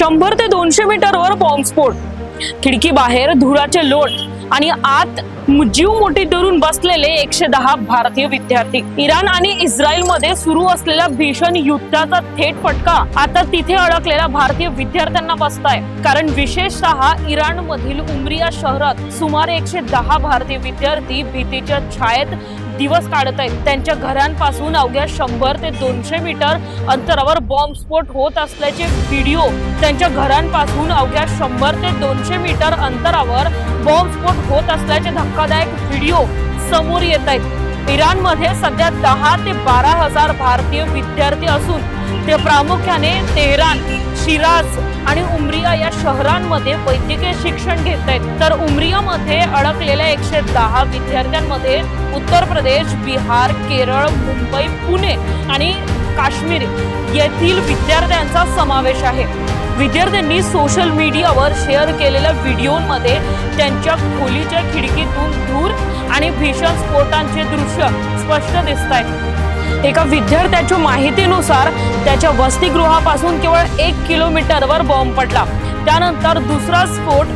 100 ते 200 मीटरवर बॉम्बस्फोट, खिडकी बाहेर धुराचे लोट आणि आत जीव मुठीत धरून बसलेले 110 भारतीय विद्यार्थी। इराण आणि इस्रायल मध्ये सुरू असलेल्या भीषण युद्धाचा थेट फटका आता तिथे अडकलेल्या भारतीय विद्यार्थ्यांना बसताय। कारण विशेषतः इराण मधील उमरिया शहरात सुमारे 110 भारतीय विद्यार्थी भीतीच्या छायेत दिवस काढत आहेत। त्यांच्या घरांपासून अवघ्या 100 ते 200 मीटर अंतरावर बॉम्बस्फोट होत असल्याचे व्हिडिओ, त्यांच्या घरांपासून अवघ्या 100 ते 200 मीटर अंतरावर बॉम्बस्फोट होत असल्याचे धक्कादायक व्हिडिओ समोर येत आहेत। इराणमध्ये सध्या 10 ते 12 हजार भारतीय विद्यार्थी असून ते प्रामुख्याने तेहरान, शिराज आणि उमरिया या शहरांमध्ये वैद्यकीय शिक्षण घेत आहेत। तर उमरियामध्ये अडकलेल्या 110 विद्यार्थ्यांमध्ये उत्तर प्रदेश, बिहार, केरळ, मुंबई, पुणे आणि काश्मीर येथील विद्यार्थ्यांचा समावेश आहे। विद्यार्थ्यांनी सोशल मीडियावर शेअर केलेल्या व्हिडिओमध्ये त्यांच्या खोलीच्या खिडकीतून धूर आणि भीषण स्फोटांचे दृश्य स्पष्ट दिसत आहे। एका विद्यार्थ्याच्या माहितीनुसार त्याच्या वसतिगृहापासून केवळ 1 किलोमीटरवर बॉम्ब पडला। त्यानंतर दुसरा स्फोट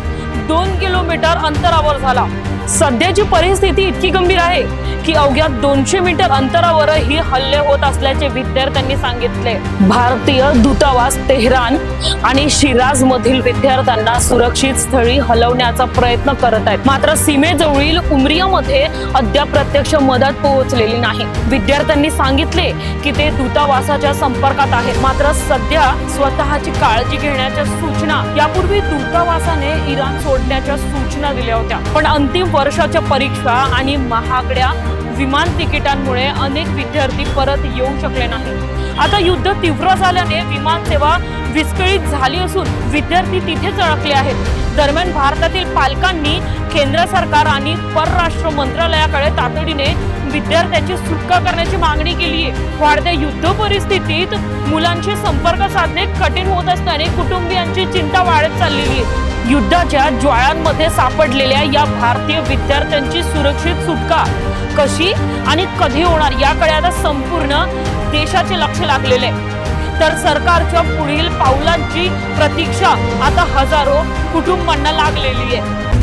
2 किलोमीटर अंतरावर झाला। सध्याची परिस्थिती इतकी गंभीर आहे की अवघ्या 200 मीटर अंतरावरही हल्ले होत असल्याचे विद्यार्थ्यांनी सांगितले। भारतीय दूतावास तेहरान आणि शिराज मधील विद्यार्थ्यांना सुरक्षित स्थळी हलवण्याचा प्रयत्न करत आहेत, मात्र सीमेजवळील उमरियामध्ये अद्याप प्रत्यक्ष मदत पोहोचलेली नाही। विद्यार्थ्यांनी सांगितले की ते दूतावासाच्या संपर्कात आहेत, मात्र सध्या स्वतःची काळजी घेण्याच्या सूचना, यापूर्वी दूतावासाने इराण सोडण्याच्या सूचना दिल्या होत्या, पण अंतिम वर्षाच्या परीक्षा आणि महागड्या विमान तिकिटांमुळे अनेक विद्यार्थी परत येऊ शकले नाही। आता युद्ध तीव्र झाल्याने विमान सेवा विस्कळीत झाली असून विद्यार्थी तिथेच अडकले आहेत। दरम्यान भारतातील पालकांनी केंद्र सरकार आणि परराष्ट्र मंत्रालयाकडे तातडीने विद्यार्थ्यांची सुटका करण्याची मागणी केली आहे। वाढत्या युद्ध परिस्थितीत मुलांशी संपर्क साधणे कठीण होत असल्याने कुटुंबियांची चिंता वाढत चाललेली आहे। युद्धाच्या ज्वाळांमध्ये सापडलेल्या या भारतीय विद्यार्थ्यांची सुरक्षित सुटका कशी आणि कधी होणार याकडे आता संपूर्ण देशाचे लक्ष लागलेले आहे। तर सरकारच्या पुढील पावलांची प्रतीक्षा आता हजारो कुटुंबांना लागलेली आहे।